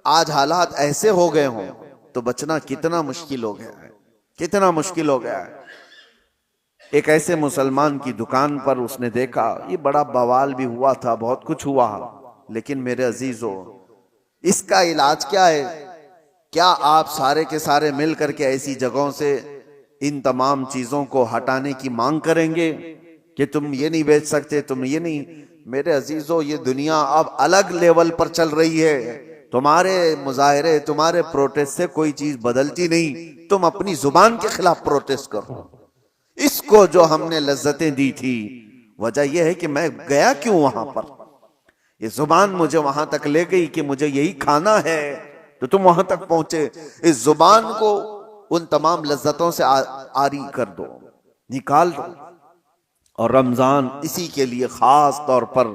آج حالات ایسے ہو گئے ہوں تو بچنا کتنا مشکل ہو گیا ہے، کتنا مشکل ہو گیا ہے۔ ایک ایسے مسلمان کی دکان پر اس نے دیکھا، یہ بڑا بوال بھی ہوا تھا، بہت کچھ ہوا، لیکن میرے عزیزو اس کا علاج کیا ہے؟ کیا آپ سارے کے سارے مل کر کے ایسی جگہوں سے ان تمام چیزوں کو ہٹانے کی مانگ کریں گے کہ تم یہ نہیں بیچ سکتے، تم یہ نہیں؟ میرے عزیزو یہ دنیا اب الگ لیول پر چل رہی ہے، تمہارے مظاہرے، تمہارے پروٹیسٹ سے کوئی چیز بدلتی نہیں، تم اپنی زبان کے خلاف پروٹیسٹ کرو۔ اس کو جو ہم نے لذتیں دی تھی، وجہ یہ ہے کہ میں گیا کیوں وہاں پر، یہ زبان مجھے وہاں تک لے گئی کہ مجھے یہی کھانا ہے، تو تم وہاں تک پہنچے۔ اس زبان کو ان تمام لذتوں سے عاری کر دو، نکال دو۔ اور رمضان اسی کے لیے خاص طور پر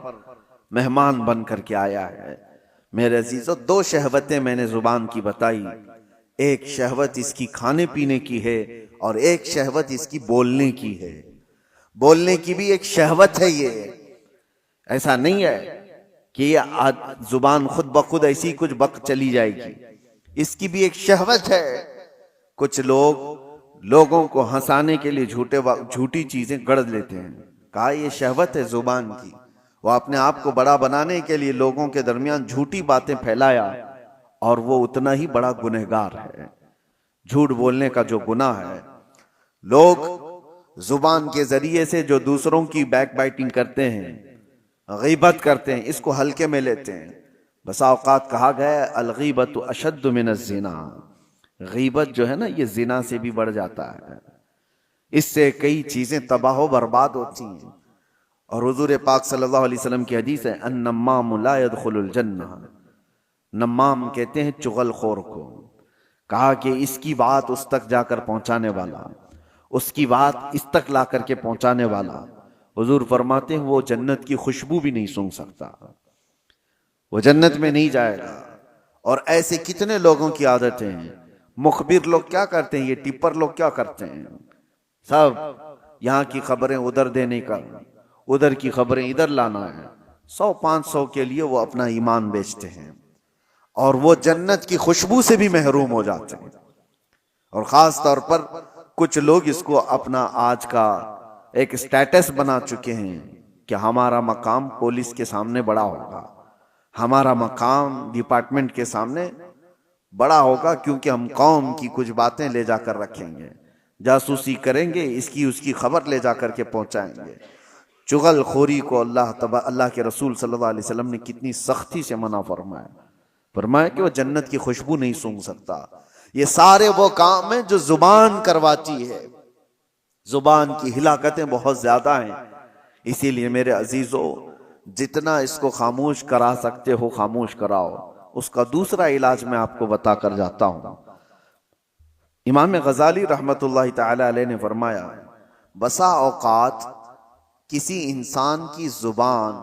مہمان بن کر کے آیا ہے۔ میرے عزیزو دو شہوتیں میں نے زبان کی بتائی، ایک شہوت اس کی کھانے پینے کی ہے اور ایک شہوت اس کی بولنے کی ہے۔ بولنے کی بھی ایک شہوت ہے، یہ ایسا نہیں ہے کہ یہ زبان خود بخود ایسی کچھ بک چلی جائے گی، اس کی بھی ایک شہوت ہے۔ کچھ لوگوں کو ہنسانے کے لیے جھوٹی چیزیں گڑ لیتے ہیں، کہا یہ شہوت ہے زبان کی۔ وہ اپنے آپ کو بڑا بنانے کے لیے لوگوں کے درمیان جھوٹی باتیں پھیلایا، اور وہ اتنا ہی بڑا گنہگار ہے۔ جھوٹ بولنے کا جو گناہ ہے، لوگ زبان کے ذریعے سے جو دوسروں کی بیک بائٹنگ کرتے ہیں، غیبت کرتے ہیں، اس کو ہلکے میں لیتے ہیں۔ بسا اوقات کہا گیا ہے الغیبت اشد من الزنا، غیبت جو ہے نا یہ زنا سے بھی بڑھ جاتا ہے، اس سے کئی چیزیں تباہ و برباد ہوتی ہیں۔ اور حضور پاک صلی اللہ علیہ وسلم کی حدیث ہے النمام لا يدخل الجنہ، نمام کہتے ہیں چغل خور کو، کہا کہ اس کی بات اس تک جا کر پہنچانے والا، اس کی بات اس تک لا کر کے پہنچانے والا، حضور فرماتے ہیں وہ جنت کی خوشبو بھی نہیں سونگھ سکتا، وہ جنت میں نہیں جائے گا۔ اور ایسے کتنے لوگوں کی عادتیں ہیں، مخبر لوگ کیا کرتے ہیں، یہ ٹپر لوگ کیا کرتے ہیں، سب یہاں کی خبریں ادھر دینے کا، ادھر کی خبریں ادھر لانا ہے، 100-500 کے لیے وہ اپنا ایمان بیچتے ہیں، اور وہ جنت کی خوشبو سے بھی محروم ہو جاتے ہیں۔ اور خاص طور پر کچھ لوگ اس کو اپنا آج کا ایک سٹیٹس بنا چکے ہیں کہ ہمارا مقام پولیس کے سامنے بڑا ہوگا، ہمارا مقام ڈپارٹمنٹ کے سامنے بڑا ہوگا، کیونکہ ہم قوم کی کچھ باتیں لے جا کر رکھیں گے، جاسوسی کریں گے، اس کی خبر لے جا کر کے پہنچائیں گے۔ چغل خوری کو اللہ کے رسول صلی اللہ علیہ وسلم نے کتنی سختی سے منع فرمایا کہ وہ جنت کی خوشبو نہیں سونگھ سکتا۔ یہ سارے وہ کام ہیں جو زبان کرواتی ہے، زبان کی ہلاکتیں بہت زیادہ ہیں۔ اسی لیے میرے عزیزو جتنا اس کو خاموش کرا سکتے ہو خاموش کراؤ۔ اس کا دوسرا علاج میں آپ کو بتا کر جاتا ہوں۔ امام غزالی رحمت اللہ تعالی علیہ نے فرمایا بسا اوقات کسی انسان کی زبان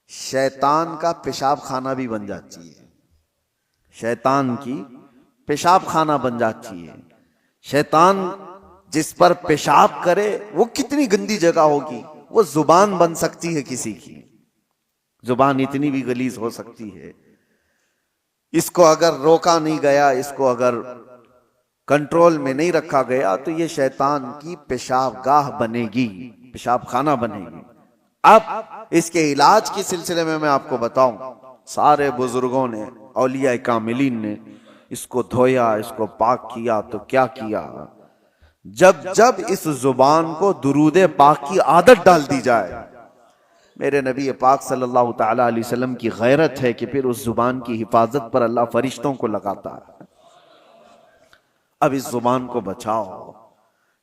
شیطان کا پیشاب خانہ بھی بن جاتی ہے، شیطان کی پیشاب خانہ بن جاتی ہے۔ شیطان جس پر پیشاب کرے وہ کتنی گندی جگہ ہوگی، وہ زبان بن سکتی ہے کسی کی، زبان اتنی بھی غلیظ ہو سکتی ہے۔ اس کو اگر روکا نہیں گیا، اس کو اگر کنٹرول میں نہیں رکھا گیا تو یہ شیطان کی پیشاب گاہ بنے گی، پیشاب خانہ بنے گی۔ اب اس کے علاج کے سلسلے میں آپ کو بتاؤں، سارے بزرگوں نے، اولیاء کاملین نے اس کو دھویا، اس کو پاک کیا، تو کیا کیا؟ جب اس زبان کو درود پاک کی عادت ڈال دی جائے، میرے نبی پاک صلی اللہ تعالی علیہ وسلم کی غیرت ہے کہ پھر اس زبان کی حفاظت پر اللہ فرشتوں کو لگاتا ہے۔ اب اس زبان کو بچاؤ،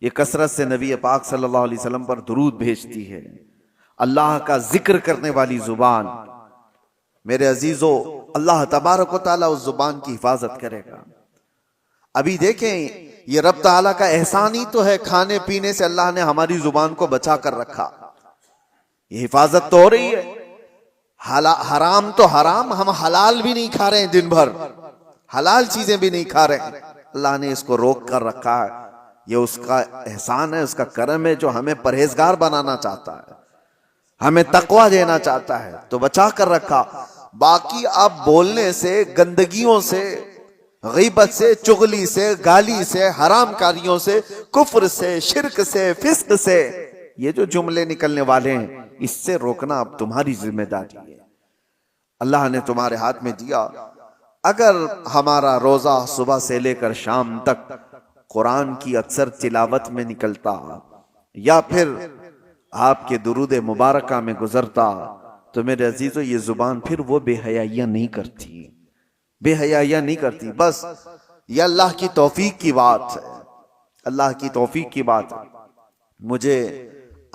یہ کثرت سے نبی پاک صلی اللہ علیہ وسلم پر درود بھیجتی ہے، اللہ کا ذکر کرنے والی زبان۔ میرے عزیزو اللہ تبارک و تعالیٰ اس زبان کی حفاظت کرے گا۔ ابھی دیکھیں یہ رب تعالیٰ کا احسان ہی تو ہے، کھانے پینے سے اللہ نے ہماری زبان کو بچا کر رکھا، یہ حفاظت تو ہو رہی ہے۔ حرام تو حرام، ہم حلال بھی نہیں کھا رہے ہیں، دن بھر حلال چیزیں بھی نہیں کھا رہے ہیں، اللہ نے اس کو روک کر رکھا ہے۔ یہ اس کا احسان ہے، اس کا کرم ہے، جو ہمیں پرہیزگار بنانا چاہتا ہے، ہمیں تقوی دینا چاہتا ہے، تو بچا کر رکھا۔ باقی اب بولنے سے، گندگیوں سے، غیبت سے، چغلی سے، گالی سے، حرام کاریوں سے، کفر سے، شرک سے، فسق سے، یہ جو جملے نکلنے والے ہیں، اس سے روکنا اب تمہاری ذمہ داری ہے۔ اللہ نے تمہارے ہاتھ میں دیا۔ اگر ہمارا روزہ صبح سے لے کر شام تک قرآن کی اکثر تلاوت میں نکلتا، یا پھر آپ کے درود مبارکہ میں گزرتا، تو میرے عزیزو یہ زبان پھر وہ بے حیائیاں نہیں کرتی، بے حیائیاں نہیں کرتی۔ بس یہ اللہ کی توفیق کی بات ہے، اللہ کی توفیق کی بات ہے۔ مجھے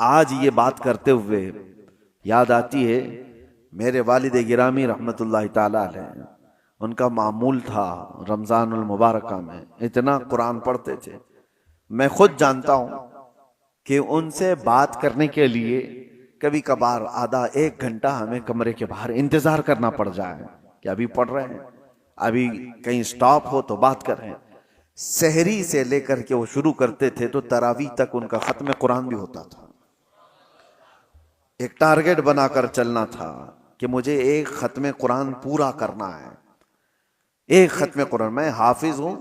آج یہ بات کرتے ہوئے یاد آتی ہے، میرے والد گرامی رحمت اللہ تعالی علیہ، ان کا معمول تھا رمضان المبارکہ میں اتنا قرآن پڑھتے تھے۔ میں خود جانتا ہوں کہ ان سے بات کرنے کے لیے کبھی کبھار آدھا ایک گھنٹہ ہمیں کمرے کے باہر انتظار کرنا پڑ جائے کہ ابھی پڑھ رہے ہیں، ابھی کہیں سٹاپ ہو تو بات کر رہے ہیں۔ سحری سے لے کر کے وہ شروع کرتے تھے تو تراویح تک ان کا ختم قرآن بھی ہوتا تھا۔ ایک ٹارگٹ بنا کر چلنا تھا کہ مجھے ایک ختم قرآن پورا کرنا ہے، ایک ختم قرآن۔ میں حافظ ہوں،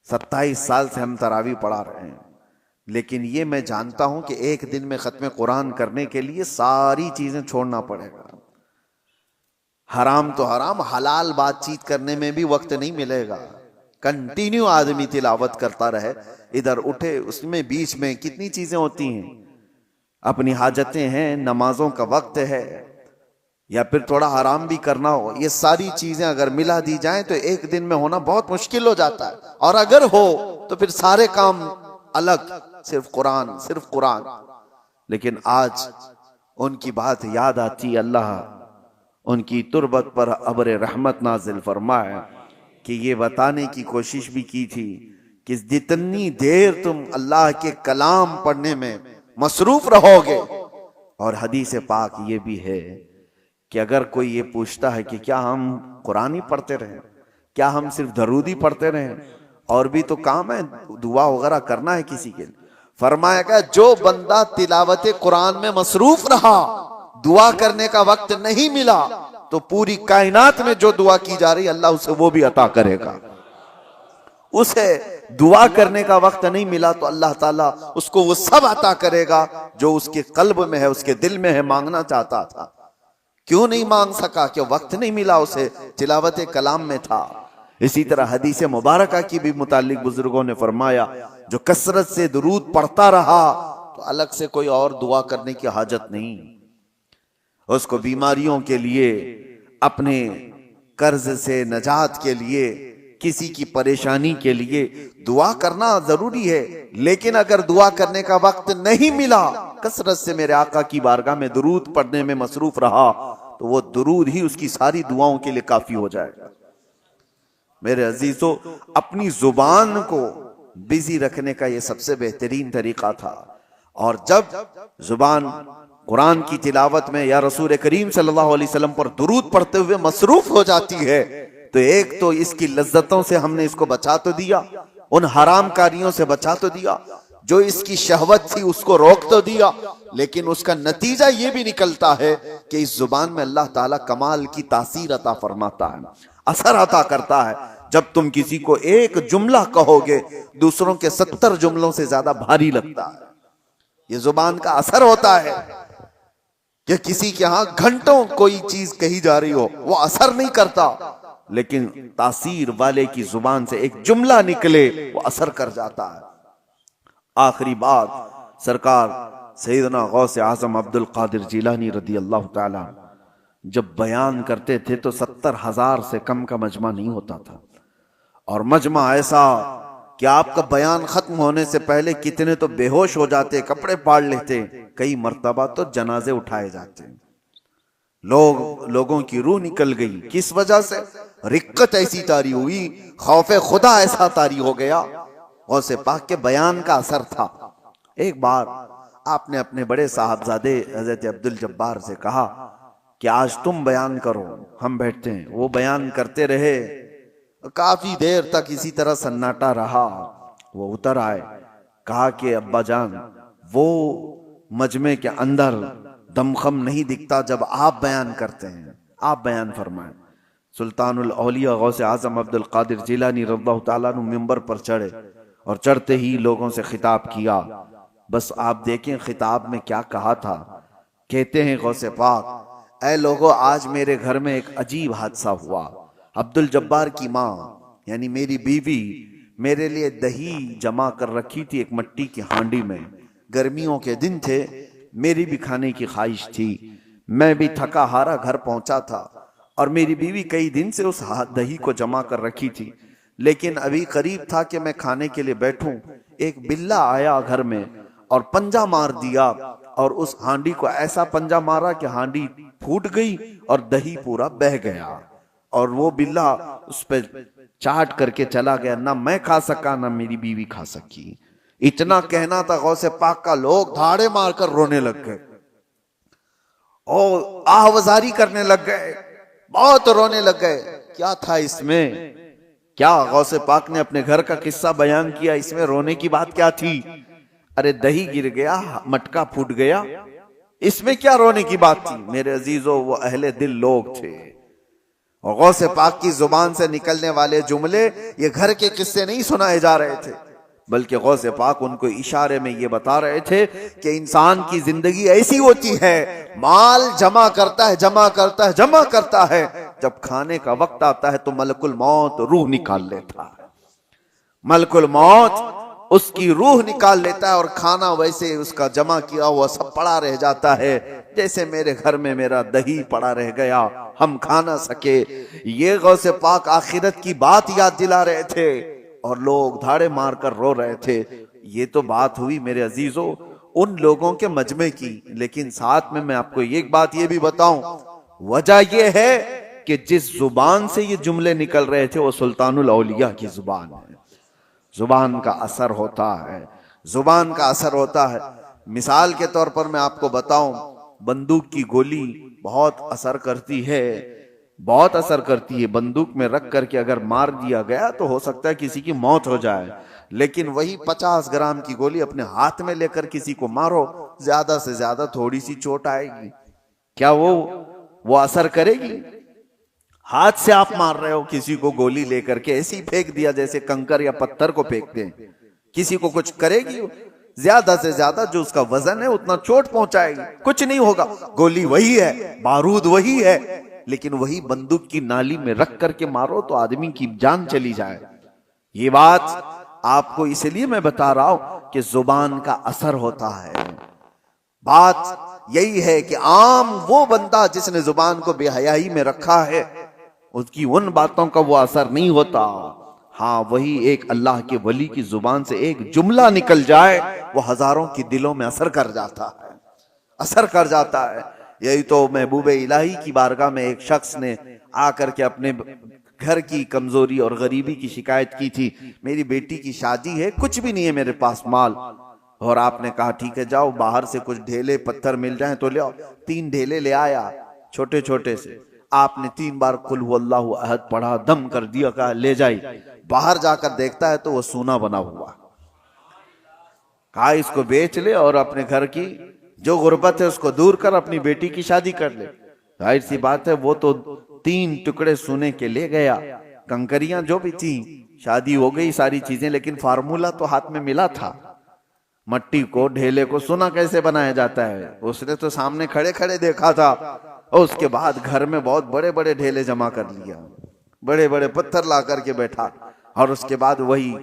27 سال سے ہم تراویح پڑھا رہے ہیں، لیکن یہ میں جانتا ہوں کہ ایک دن میں ختم قرآن کرنے کے لیے ساری چیزیں چھوڑنا پڑے گا۔ حرام تو حرام، حلال بات چیت کرنے میں بھی وقت نہیں ملے گا۔ کنٹینیو آدمی تلاوت کرتا رہے، ادھر اٹھے، اس میں بیچ میں کتنی چیزیں ہوتی ہیں، اپنی حاجتیں ہیں، نمازوں کا وقت ہے، یا پھر تھوڑا آرام بھی کرنا ہو، یہ ساری چیزیں اگر ملا دی جائیں تو ایک دن میں ہونا بہت مشکل ہو جاتا ہے۔ اور اگر ہو تو پھر سارے کام الگ، صرف قرآن، صرف قرآن۔ لیکن آج ان کی بات یاد آتی، اللہ ان کی تربت پر ابر رحمت نازل فرمائے کہ یہ بتانے کی کوشش بھی کی تھی کہ جتنی دیر تم اللہ کے کلام پڑھنے میں مصروف رہو گے، اور حدیث پاک یہ بھی ہے کہ اگر کوئی یہ پوچھتا ہے کہ کیا ہم قرآن ہی پڑھتے رہیں، کیا ہم صرف درود ہی پڑھتے رہیں، اور بھی تو کام ہے، دعا وغیرہ کرنا ہے کسی کے لیے، فرمایا گیا جو بندہ تلاوت قرآن میں مصروف رہا، دعا کرنے کا وقت نہیں ملا، تو پوری کائنات میں جو دعا کی جا رہی اللہ اسے وہ بھی عطا کرے گا۔ اسے دعا کرنے کا وقت نہیں ملا تو اللہ تعالیٰ اس کو وہ سب عطا کرے گا جو اس کے قلب میں ہے، اس کے دل میں ہے، مانگنا چاہتا تھا۔ کیوں نہیں مانگ سکا؟ کہ وقت نہیں ملا اسے، تلاوت کلام میں تھا۔ اسی طرح حدیث مبارکہ کی بھی متعلق بزرگوں نے فرمایا جو کثرت سے درود پڑھتا رہا تو الگ سے کوئی اور دعا کرنے کی حاجت نہیں، اس کو بیماریوں کے لیے، اپنے قرض سے نجات کے لیے، کسی کی پریشانی کے لیے دعا کرنا ضروری ہے۔ لیکن اگر دعا کرنے کا وقت نہیں ملا، کثرت سے میرے آقا کی بارگاہ میں درود پڑھنے میں مصروف رہا تو وہ درود ہی اس کی ساری دعاؤں کے لیے کافی ہو جائے گا۔ میرے عزیزو، اپنی زبان کو بزی رکھنے کا یہ سب سے بہترین طریقہ تھا۔ اور جب زبان قرآن کی تلاوت میں یا رسول کریم صلی اللہ علیہ وسلم پر درود پڑھتے ہوئے مصروف ہو جاتی ہے تو ایک تو اس کی لذتوں سے ہم نے اس کو بچا تو دیا، ان حرام کاریوں سے بچا تو دیا، جو اس کی شہوت تھی اس کو روک تو دیا، لیکن اس کا نتیجہ یہ بھی نکلتا ہے کہ اس زبان میں اللہ تعالیٰ کمال کی تاثیر عطا فرماتا ہے، اثر عطا کرتا ہے۔ جب تم کسی کو ایک جملہ کہو گے دوسروں کے 70 جملوں سے زیادہ بھاری لگتا ہے۔ یہ زبان کا اثر ہوتا ہے کہ کسی کے ہاں گھنٹوں کوئی چیز کہی جا رہی ہو، وہ اثر نہیں کرتا، لیکن تاثیر والے کی زبان سے ایک جملہ نکلے وہ اثر کر جاتا ہے۔ آخری بات، سرکار سیدنا غوث اعظم عبد القادر جیلانی رضی اللہ تعالی جب بیان کرتے تھے تو 70,000 سے کم کا مجمع نہیں ہوتا تھا، اور مجمع ایسا کہ آپ کا بیان ختم ہونے سے پہلے کتنے تو بے ہوش ہو جاتے، کپڑے پاڑ لیتے، کئی مرتبہ تو جنازے اٹھائے جاتے، لوگوں کی روح نکل گئی۔ کس وجہ سے؟ رقت ایسی طاری ہوئی، خوف خدا ایسا طاری ہو گیا، غوث پاک کے بیان کا اثر تھا۔ ایک بار آپ نے اپنے بڑے صاحبزادے حضرت عبد الجبار سے کہا کہ آج تم بیان کرو، ہم بیٹھتے ہیں۔ وہ بیان کرتے رہے، کافی دیر تک اسی طرح سناٹا رہا۔ وہ اتر آئے، کہا کہ ابا جان، وہ مجمع کے اندر دمخم نہیں دکھتا جب آپ بیان کرتے ہیں، آپ بیان فرمائیں۔ سلطان الاولیاء غوث اعظم عبد القادر جیلانی رضی اللہ تعالیٰ عنہ ممبر پر چڑھے اور چڑھتے ہی لوگوں سے خطاب کیا۔ بس آپ دیکھیں خطاب میں کیا کہا تھا۔ کہتے ہیں غوث پاک، اے لوگو، آج میرے گھر میں ایک عجیب حادثہ ہوا۔ عبد الجبار کی ماں یعنی میری بیوی میرے لیے دہی جمع کر رکھی تھی ایک مٹی کی ہانڈی میں۔ گرمیوں کے دن تھے، میری بھی کھانے کی خواہش تھی۔ میں بھی تھکا ہارا گھر پہنچا تھا اور میری بیوی کئی دن سے اس دہی کو جمع کر رکھی تھی، لیکن ابھی قریب تھا کہ میں کھانے کے لیے بیٹھوں، ایک بلہ آیا گھر میں اور پنجہ مار دیا، اور اس ہانڈی کو ایسا پنجہ مارا کہ ہانڈی پھوٹ گئی اور دہی پورا بہہ گیا، اور وہ بلہ اس پہ چاٹ کر کے چلا گیا۔ نہ میں کھا سکا نہ میری بیوی کھا سکی۔ اتنا کہنا تھا غوث پاک کا، لوگ دھاڑے مار کر رونے لگ گئے اور آہوازاری کرنے لگ گئے، بہت رونے لگ گئے۔ کیا تھا اس میں؟ کیا غوث پاک نے اپنے گھر کا قصہ بیان کیا، اس میں رونے کی بات کیا تھی؟ ارے دہی گر گیا، مٹکا پھوٹ گیا، اس میں کیا رونے کی بات تھی؟ میرے عزیزو، وہ اہل دل لوگ تھے، اور غوث پاک کی زبان سے نکلنے والے جملے یہ گھر کے قصے نہیں سنائے جا رہے تھے، بلکہ غوث پاک ان کو اشارے میں یہ بتا رہے تھے کہ انسان کی زندگی ایسی ہوتی ہے، مال جمع کرتا ہے جمع کرتا ہے جمع کرتا ہے، جب کھانے کا وقت آتا ہے تو ملک الموت روح نکال لیتا ہے، ملک الموت اس کی روح نکال لیتا ہے، اور کھانا ویسے اس کا جمع کیا ہوا سب پڑا رہ جاتا ہے، جیسے میرے گھر میں میرا دہی پڑا رہ گیا، ہم کھا نہ سکے۔ یہ غوث پاک آخرت کی بات یاد دلا رہے تھے اور لوگ دھاڑے مار کر رو رہے تھے۔ یہ تو بات ہوئی میرے عزیزو ان لوگوں کے مجمع کی، لیکن ساتھ میں آپ کو ایک بات یہ بھی بتاؤں، وجہ یہ ہے کہ جس زبان سے یہ جملے نکل رہے تھے وہ سلطان الاولیاء کی زبان ہے۔ زبان کا اثر ہوتا ہے، زبان کا اثر ہوتا ہے۔ مثال کے طور پر میں آپ کو بتاؤں، بندوق کی گولی بہت اثر کرتی ہے، بہت اثر کرتی ہے۔ بندوق میں رکھ کر کے اگر مار دیا گیا تو ہو سکتا ہے کسی کی موت ہو جائے، لیکن وہی 50 گرام کی گولی اپنے ہاتھ میں لے کر کسی کو مارو، زیادہ سے زیادہ تھوڑی سی چوٹ آئے گی، کیا وہ اثر کرے گی؟ ہاتھ سے آپ مار رہے ہو کسی کو گولی لے کر کے، ایسی پھینک دیا جیسے کنکر یا پتھر کو پھینکتے ہیں، کسی کو کچھ کرے گی؟ زیادہ سے زیادہ جو اس کا وزن ہے اتنا چوٹ پہنچائے گی، کچھ نہیں ہوگا۔ گولی وہی ہے، بارود وہی ہے، لیکن وہی بندوق کی نالی میں رکھ کر کے مارو تو آدمی کی جان چلی جائے۔ یہ بات آپ کو اس لیے میں بتا رہا ہوں کہ زبان کا اثر ہوتا ہے۔ بات یہی ہے کہ عام وہ بندہ جس نے زبان کو بے حیائی میں رکھا ہے، اس کی ان باتوں کا وہ اثر نہیں ہوتا۔ ہاں، وہی ایک اللہ کے ولی کی زبان سے ایک جملہ نکل جائے، وہ ہزاروں کی دلوں میں اثر کر جاتا ہے، اثر کر جاتا ہے۔ یہی تو محبوب الہی کی بارگاہ میں ایک شخص نے آ کر کے اپنے گھر کی کمزوری اور غریبی کی شکایت کی تھی، میری بیٹی کی شادی ہے، کچھ بھی نہیں ہے میرے پاس مال، اور آپ نے کہا ٹھیک ہے جاؤ باہر سے کچھ ڈھیلے پتھر مل جائیں تو لے آؤ۔ 3 ڈھیلے لے آیا چھوٹے چھوٹے سے، آپ نے 3 بار قل هو اللہ احد پڑھا، دم کر دیا، کہا لے جائی۔ باہر جا کر دیکھتا ہے تو وہ سونا بنا ہوا، کہا اس کو بیچ لے اور اپنے گھر کی جو غربت ہے اس کو دور کر، اپنی بیٹی کی شادی کر لے۔ ظاہر سی بات ہے وہ تو 3 ٹکڑے سونے کے لے گیا، کنکریاں جو بھی تھیں، شادی ہو گئی ساری چیزیں، لیکن فارمولا تو ہاتھ میں ملا تھا، مٹی کو ڈھیلے کو سونا کیسے بنایا جاتا ہے اس نے تو سامنے کھڑے کھڑے دیکھا تھا، اور اس کے بعد گھر میں بہت بڑے بڑے ڈھیلے جمع کر لیا، بڑے بڑے پتھر لا کر کے بیٹھا، اور اس کے بعد وہی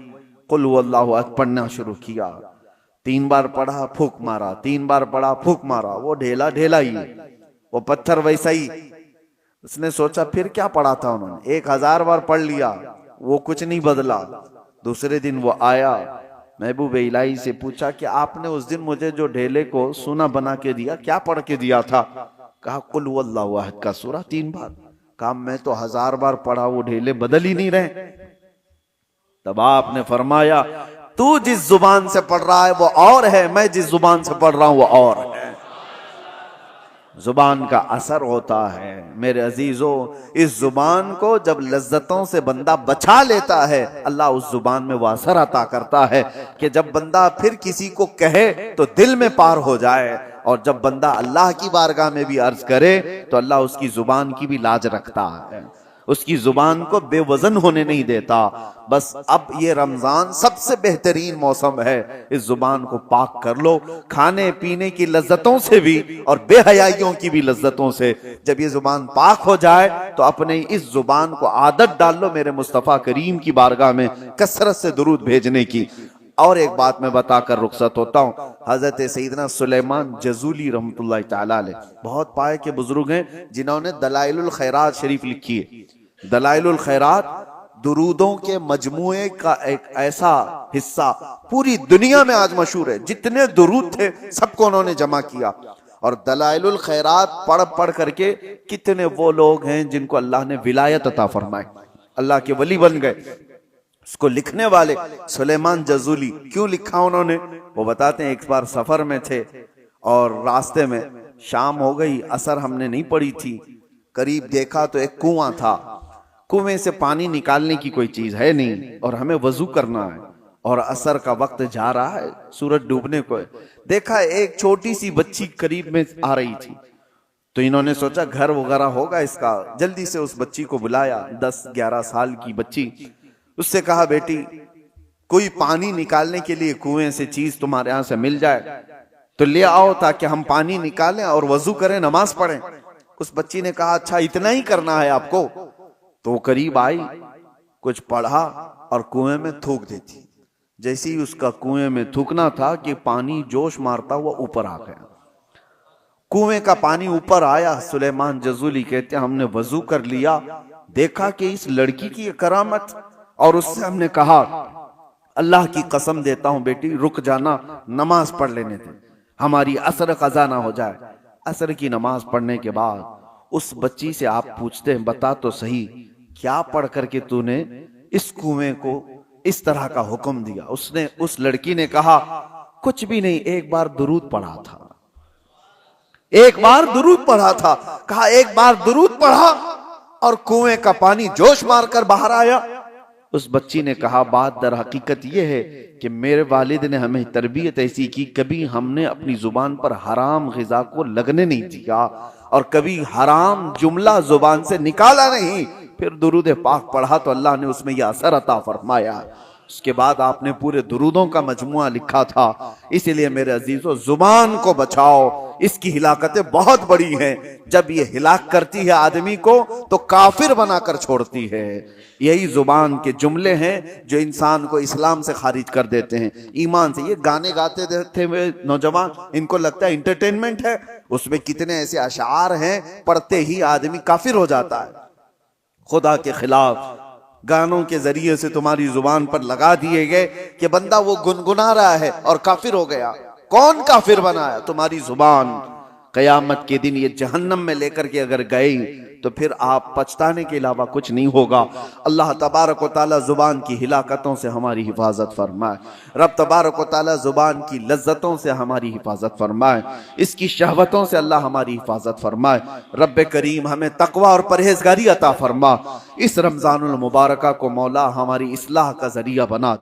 قل هو اللہ احد پڑھنا شروع کیا۔ 3 بار پڑھا، پھوک مارا، 3 بار پڑھا، پھوک مارا، وہ ڈھیلا ڈھیلا ہی، وہ پتھر ویسا ہی۔ اس نے سوچا پھر کیا پڑھا تھا انہوں نے، 1000 بار پڑھ لیا، وہ کچھ نہیں بدلا۔ دوسرے دن وہ آیا، محبوب الہی سے پوچھا کہ آپ نے اس دن مجھے جو ڈھیلے کو سونا بنا کے دیا کیا پڑھ کے دیا تھا؟ کہا قل هو اللہ احد کا سورہ 3 بار۔ کہا میں تو 1000 بار پڑھا، وہ ڈھیلے بدل ہی نہیں رہے۔ تب آپ نے فرمایا تو جس زبان سے پڑھ رہا ہے وہ اور ہے، میں جس زبان سے پڑھ رہا ہوں وہ اور ہے۔ زبان کا اثر ہوتا ہے میرے عزیزو۔ اس زبان کو جب لذتوں سے بندہ بچا لیتا ہے، اللہ اس زبان میں وہ اثر عطا کرتا ہے کہ جب بندہ پھر کسی کو کہے تو دل میں پار ہو جائے۔ اور جب بندہ اللہ کی بارگاہ میں بھی عرض کرے تو اللہ اس کی زبان کی بھی لاج رکھتا ہے، اس کی زبان کو بے وزن ہونے نہیں دیتا۔ بس اب یہ رمضان سب سے بہترین موسم ہے، اس زبان کو پاک کر لو، کھانے پینے کی لذتوں سے بھی اور بے حیائیوں کی بھی لذتوں سے۔ جب یہ زبان پاک ہو جائے تو اپنے اس زبان کو عادت ڈال لو میرے مصطفیٰ کریم کی بارگاہ میں کثرت سے درود بھیجنے کی۔ اور ایک بات میں بتا کر رخصت ہوتا ہوں، حضرت سیدنا سلیمان جزولی رحمۃ اللہ تعالی علیہ بہت پائے کے بزرگ ہیں جنہوں نے دلائل الخیرات شریف لکھی ہے۔ دلائل الخیرات درودوں کے مجموعے کا ایک ایسا حصہ پوری دنیا میں آج مشہور ہے، جتنے درود تھے سب کو انہوں نے جمع کیا، اور دلائل الخیرات پڑھ پڑھ کر کے کتنے وہ لوگ ہیں جن کو اللہ نے ولایت عطا فرمائی، اللہ کے ولی بن گئے۔ اس کو لکھنے والے سلیمان جزولی، کیوں لکھا انہوں نے؟ وہ بتاتے ہیں ایک بار سفر میں تھے اور راستے میں شام ہو گئی، عصر ہم نے نہیں پڑھی تھی، قریب دیکھا تو ایک کنواں تھا، کنویں سے پانی نکالنے کی کوئی چیز ہے نہیں اور ہمیں وضو کرنا ہے اور عصر کا وقت جا رہا ہے، سورج ڈوبنے کو ہے۔ دیکھا ایک چھوٹی سی بچی قریب میں آ رہی تھی، تو انہوں نے سوچا گھر وغیرہ ہوگا اس کا، جلدی سے اس بچی کو بلایا، 10-11 سال کی بچی، اس سے کہا بیٹی کوئی پانی نکالنے کے لیے کنویں سے چیز تمہارے یہاں سے مل جائے تو لے آؤ تاکہ ہم پانی نکالیں اور وضو کریں، نماز پڑھیں۔ اس بچی نے کہا اچھا اتنا ہی کرنا ہے آپ کو؟ تو وہ قریب آئی، کچھ پڑھا اور کنویں میں تھوک دیتی، جیسے ہی اس کا کنویں میں تھوکنا تھا کہ پانی جوش مارتا ہوا اوپر آ گیا، کنویں کا پانی اوپر آیا۔ سلیمان جزولی کہتے ہیں ہم نے وضو کر لیا، دیکھا کہ اس لڑکی کی یہ کرامت، اور اس سے ہم نے کہا اللہ کی قسم دیتا ہوں بیٹی رک جانا، نماز پڑھ لینے دے، ہماری عصر قضا نہ ہو جائے۔ عصر کی نماز پڑھنے کے بعد اس بچی سے آپ پوچھتے ہیں بتا تو صحیح کیا پڑھ کر کے تو نے اس کنویں کو اس طرح کا حکم دیا؟ اس لڑکی نے کہا کچھ بھی نہیں، ایک بار درود پڑھا تھا، ایک بار درود پڑھا تھا۔ کہا ایک بار درود پڑھا اور کنویں کا پانی جوش مار کر باہر آیا؟ اس بچی نے کہا بات در حقیقت یہ ہے کہ میرے والد نے ہمیں تربیت ایسی کی، کبھی ہم نے اپنی زبان پر حرام غذا کو لگنے نہیں دیا اور کبھی حرام جملہ زبان سے نکالا نہیں۔ پھر درود پاک پڑھا تو اللہ نے اس میں یہ اثر عطا فرمایا۔ اس کے بعد آپ نے پورے درودوں کا مجموعہ لکھا تھا۔ اسی لیے میرے عزیزو زبان کو بچاؤ، اس کی ہلاکتیں بہت بڑی ہیں، جب یہ ہلاک کرتی ہے آدمی کو تو کافر بنا کر چھوڑتی ہے۔ یہی زبان کے جملے ہیں جو انسان کو اسلام سے خارج کر دیتے ہیں، ایمان سے۔ یہ گانے گاتے تھے نوجوان، ان کو لگتا ہے انٹرٹینمنٹ ہے، اس میں کتنے ایسے اشعار ہیں پڑھتے ہی آدمی کافر ہو جاتا ہے۔ خدا کے خلاف گانوں کے ذریعے سے تمہاری زبان پر لگا دیے گئے کہ بندہ وہ گنگنا رہا ہے اور کافر ہو گیا۔ کون کافر بنایا؟ تمہاری زبان۔ قیامت کے دن یہ جہنم میں لے کر کے اگر گئی تو پھر آپ پچھتانے کے علاوہ کچھ نہیں ہوگا۔ اللہ تبارک و تعالی زبان کی ہلاکتوں سے ہماری حفاظت فرمائے۔ رب تبارک و تعالی زبان کی لذتوں سے ہماری حفاظت فرمائے، اس کی شہوتوں سے اللہ ہماری حفاظت فرمائے۔ رب کریم ہمیں تقوی اور پرہیزگاری عطا فرما۔ اس رمضان المبارکہ کو مولا ہماری اصلاح کا ذریعہ بنا۔